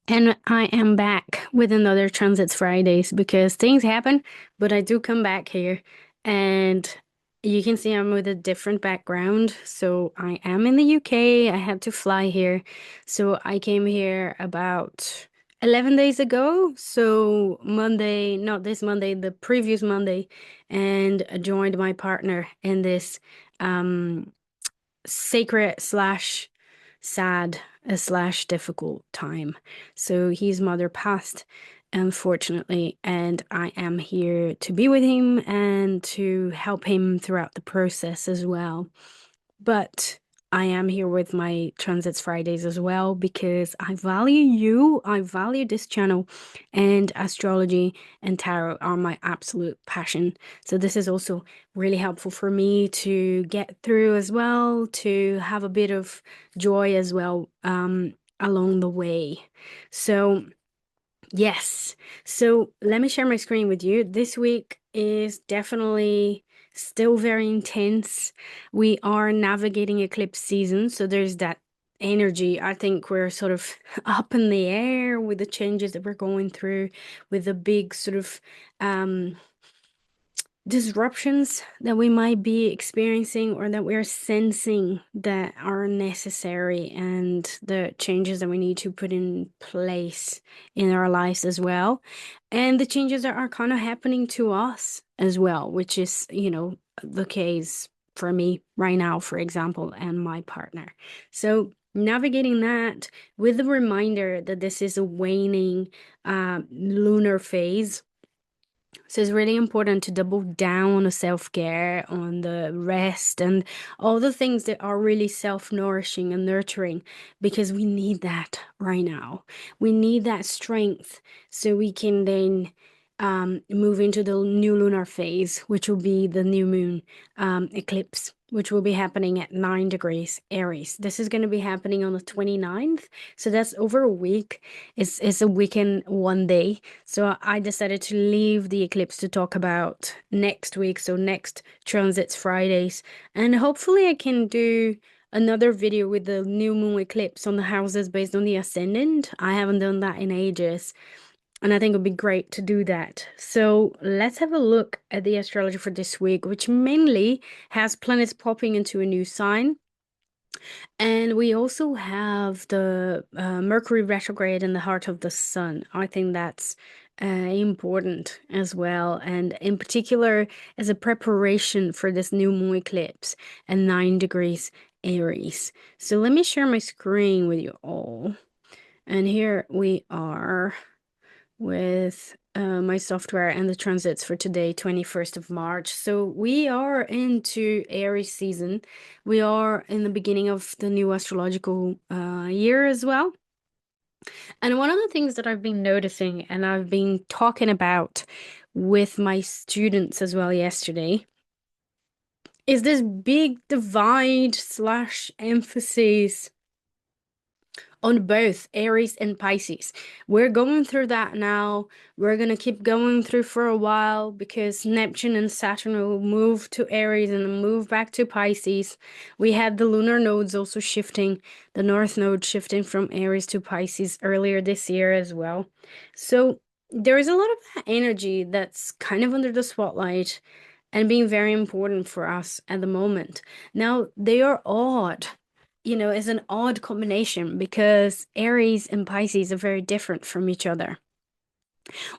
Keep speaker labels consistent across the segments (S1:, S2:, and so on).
S1: And I am back with another Transits Fridays because things happen, but I do come back here. And you can see I'm with a different background. So I am in the UK. I had to fly here. So I came here about 11 days ago. So Monday, not this Monday, the previous Monday, and I joined my partner in this um sacred slash sad slash difficult time. So his mother passed, unfortunately, and I am here to be with him and to help him throughout the process as well. But I am here with my Transits Fridays as well because I value you, I value this channel, and astrology and tarot are my absolute passion. So this is also really helpful for me to get through as well, to have a bit of joy as well, along the way. So yes. So let me share my screen with you. This week is definitely still very intense. We are navigating eclipse season, so there's that energy. I think we're sort of up in the air with the changes that we're going through, with the big sort of disruptions that we might be experiencing or that we're sensing that are necessary, and the changes that we need to put in place in our lives as well. And the changes that are kind of happening to us as well, which is, the case for me right now, for example, and my partner. So navigating that with the reminder that this is a waning lunar phase, so it's really important to double down on the self-care, on the rest, and all the things that are really self-nourishing and nurturing, because we need that right now. We need that strength so we can then move into the new lunar phase, which will be the new moon eclipse, which will be happening at 9 degrees Aries. This is going to be happening on the 29th. So that's over a week. It's a weekend, one day. So I decided to leave the eclipse to talk about next week, so next Transits Fridays. And hopefully I can do another video with the new moon eclipse on the houses based on the ascendant. I haven't done that in ages, and I think it would be great to do that. So let's have a look at the astrology for this week, which mainly has planets popping into a new sign. And we also have the Mercury retrograde in the heart of the sun. I think that's important as well. And in particular, as a preparation for this new moon eclipse at 9 degrees Aries. So let me share my screen with you all. And here we are with my software and the transits for today, 21st of March. So we are into Aries season. We are in the beginning of the new astrological year as well. And one of the things that I've been noticing and I've been talking about with my students as well yesterday is this big divide slash emphasis on both Aries and Pisces. We're going through that now. We're going to keep going through for a while because Neptune and Saturn will move to Aries and then move back to Pisces. We had the lunar nodes also shifting, the North Node shifting from Aries to Pisces earlier this year as well. So there is a lot of that energy that's kind of under the spotlight and being very important for us at the moment. Now, they are odd, is an odd combination because Aries and Pisces are very different from each other.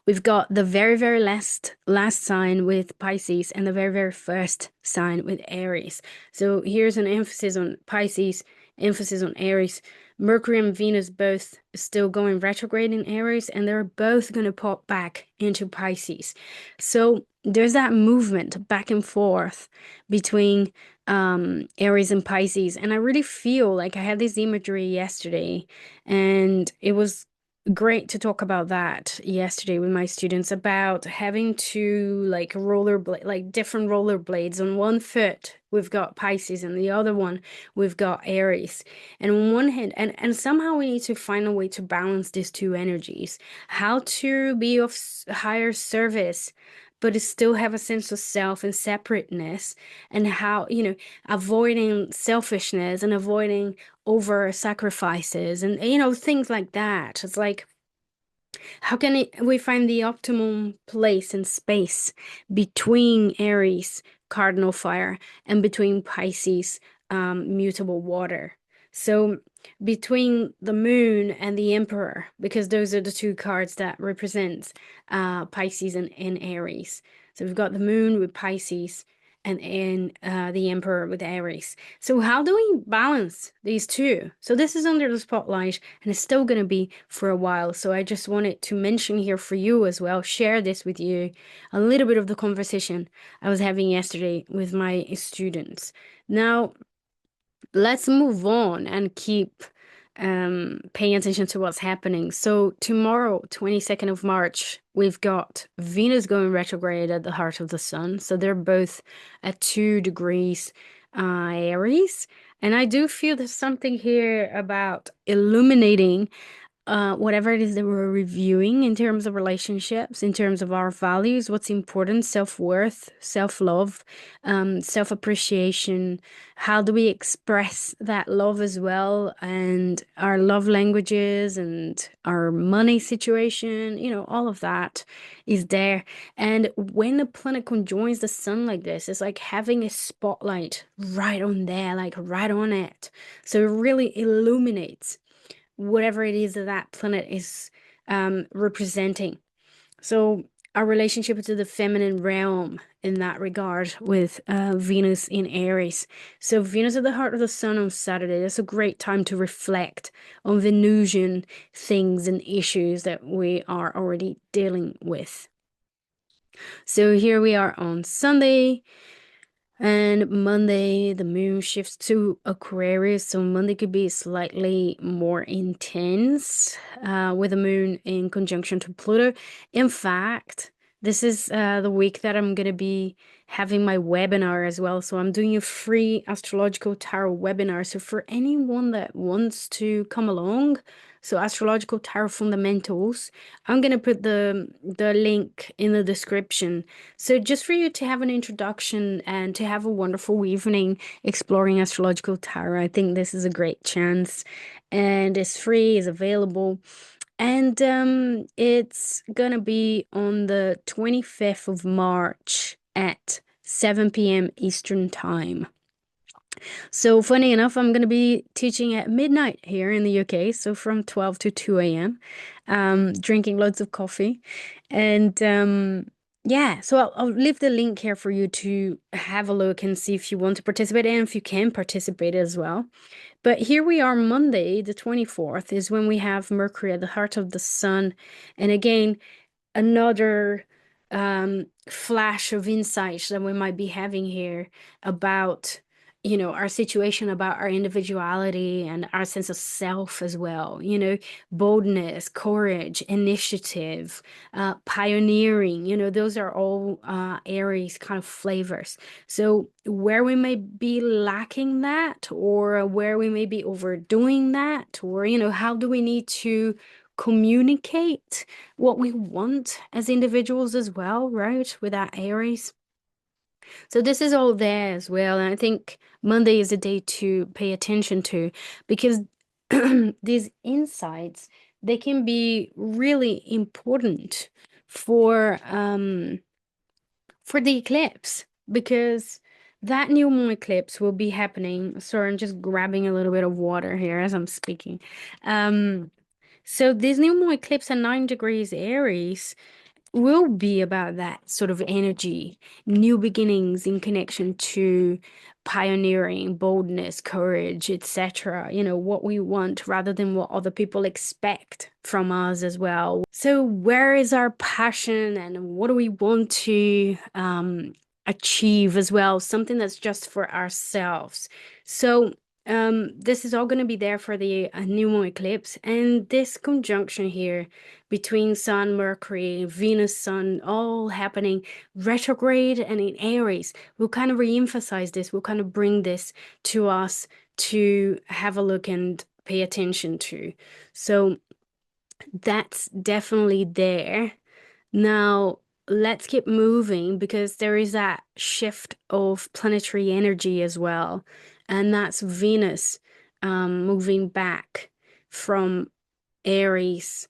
S1: We've got the very, very last sign with Pisces and the very, very first sign with Aries. So here's an emphasis on Pisces, emphasis on Aries. Mercury and Venus both still going retrograde in Aries, and they're both going to pop back into Pisces. So there's that movement back and forth between Aries and Pisces. And I really feel like I had this imagery yesterday, and it was great to talk about that yesterday with my students about having to like rollerblade, like different rollerblades. On one foot we've got Pisces and the other one we've got Aries. And on one hand, and somehow we need to find a way to balance these two energies, how to be of higher service but to still have a sense of self and separateness, and how, avoiding selfishness and avoiding over sacrifices and things like that. It's like How can we find the optimum place and space between Aries, cardinal fire, and between Pisces, mutable water? So between the moon and the emperor, because those are the two cards that represent Pisces and Aries. So we've got the moon with Pisces and the emperor with Aries. So how do we balance these two? So this is under the spotlight and it's still going to be for a while. So I just wanted to mention here for you as well, share this with you, a little bit of the conversation I was having yesterday with my students. Now, let's move on and keep paying attention to what's happening. So tomorrow, 22nd of March, we've got Venus going retrograde at the heart of the sun. So they're both at 2 degrees Aries. And I do feel there's something here about illuminating whatever it is that we're reviewing in terms of relationships, in terms of our values, what's important, self-worth, self-love, self-appreciation. How do we express that love as well? And our love languages and our money situation, all of that is there. And when the planet conjoins the sun like this, it's like having a spotlight right on there, like right on it. So it really illuminates whatever it is that that planet is representing. So our relationship to the feminine realm in that regard with Venus in Aries. So Venus at the heart of the sun on Saturday. That's a great time to reflect on Venusian things and issues that we are already dealing with. So here we are on Sunday. And Monday, the moon shifts to Aquarius, so Monday could be slightly more intense with the moon in conjunction to Pluto. In fact, this is the week that I'm going to be having my webinar as well. So I'm doing a free Astrological Tarot webinar. So for anyone that wants to come along, so Astrological Tarot Fundamentals, I'm going to put the link in the description. So just for you to have an introduction and to have a wonderful evening exploring astrological tarot, I think this is a great chance. And it's free, it's available. And it's gonna be on the 25th of March at 7 p.m. Eastern Time. So funny enough, I'm going to be teaching at midnight here in the UK, so from 12 to 2 a.m., drinking loads of coffee. And yeah, so I'll leave the link here for you to have a look and see if you want to participate and if you can participate as well. But here we are, Monday, the 24th, is when we have Mercury at the heart of the sun. And again, another flash of insight that we might be having here about our situation, about our individuality and our sense of self as well, boldness, courage, initiative, pioneering, those are all Aries kind of flavors. So where we may be lacking that, or where we may be overdoing that, or how do we need to communicate what we want as individuals as well, right? With that Aries. So this is all there as well. And I think Monday is a day to pay attention to because these insights, they can be really important for the eclipse because that new moon eclipse will be happening. Sorry, I'm just grabbing a little bit of water here as I'm speaking. So this new moon eclipse at 9 degrees Aries will be about that sort of energy, new beginnings in connection to pioneering, boldness, courage, etc. What we want rather than what other people expect from us as well. So where is our passion and what do we want to achieve as well? Something that's just for ourselves. So this is all going to be there for the new moon eclipse, and this conjunction here between Sun, Mercury, Venus, Sun, all happening retrograde and in Aries. We'll kind of re-emphasize this. We'll kind of bring this to us to have a look and pay attention to. So that's definitely there. Now, let's keep moving because there is that shift of planetary energy as well. And that's Venus moving back from Aries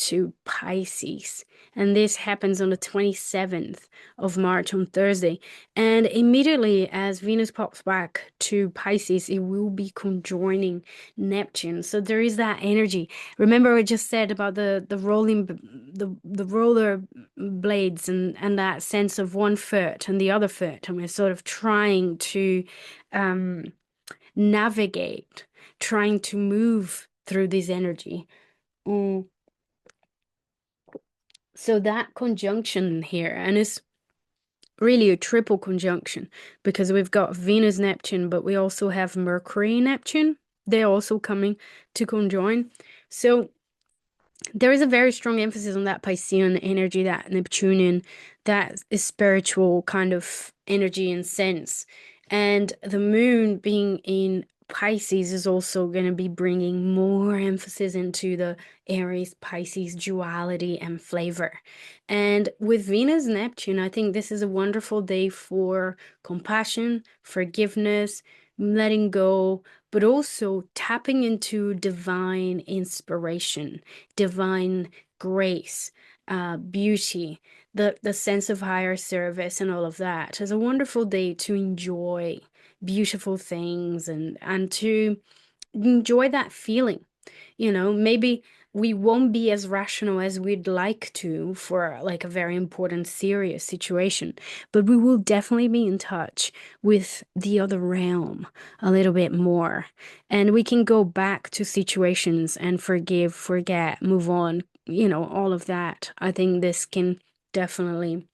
S1: to Pisces. And this happens on the 27th of March on Thursday. And immediately as Venus pops back to Pisces, it will be conjoining Neptune. So there is that energy. Remember I just said about the rolling the roller blades and that sense of one foot and the other foot. And we're sort of trying to um navigate, trying to move through this energy. Mm. So that conjunction here, and it's really a triple conjunction because we've got Venus Neptune, but we also have Mercury Neptune. They're also coming to conjoin. So there is a very strong emphasis on that Piscean energy, that Neptunian, that is spiritual kind of energy and sense. And the moon being in Pisces is also going to be bringing more emphasis into the Aries Pisces duality and flavor. And with Venus Neptune, I think this is a wonderful day for compassion, forgiveness, letting go, but also tapping into divine inspiration, divine grace, beauty, the sense of higher service and all of that. It's a wonderful day to enjoy beautiful things and to enjoy that feeling. Maybe we won't be as rational as we'd like to for like a very important, serious situation, but we will definitely be in touch with the other realm a little bit more. And we can go back to situations and forgive, forget, move on, all of that. I think this can definitely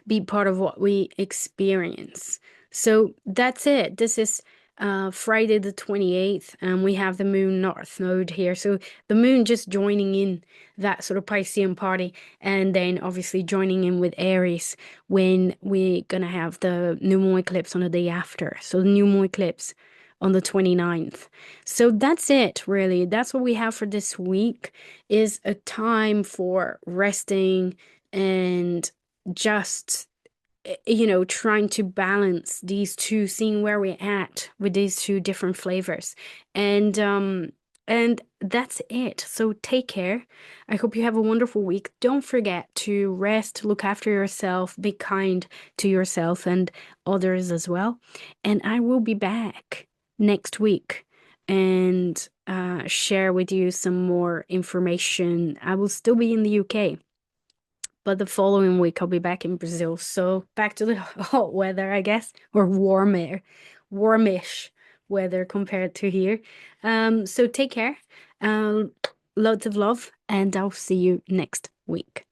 S1: be part of what we experience. So that's it. This is Friday the 28th, and we have the moon north node here. So the moon just joining in that sort of Piscean party, and then obviously joining in with Aries when we're gonna have the new moon eclipse on the day after. So the new moon eclipse on the 29th. So that's it, really. That's what we have for this week, is a time for resting and just trying to balance these two, seeing where we're at with these two different flavors. And that's it. So take care. I hope you have a wonderful week. Don't forget to rest, look after yourself, be kind to yourself and others as well. And I will be back next week and share with you some more information. I will still be in the UK, but the following week I'll be back in Brazil. So back to the hot weather, I guess, or warmish weather compared to here. So take care. Um, Loads of love, and I'll see you next week.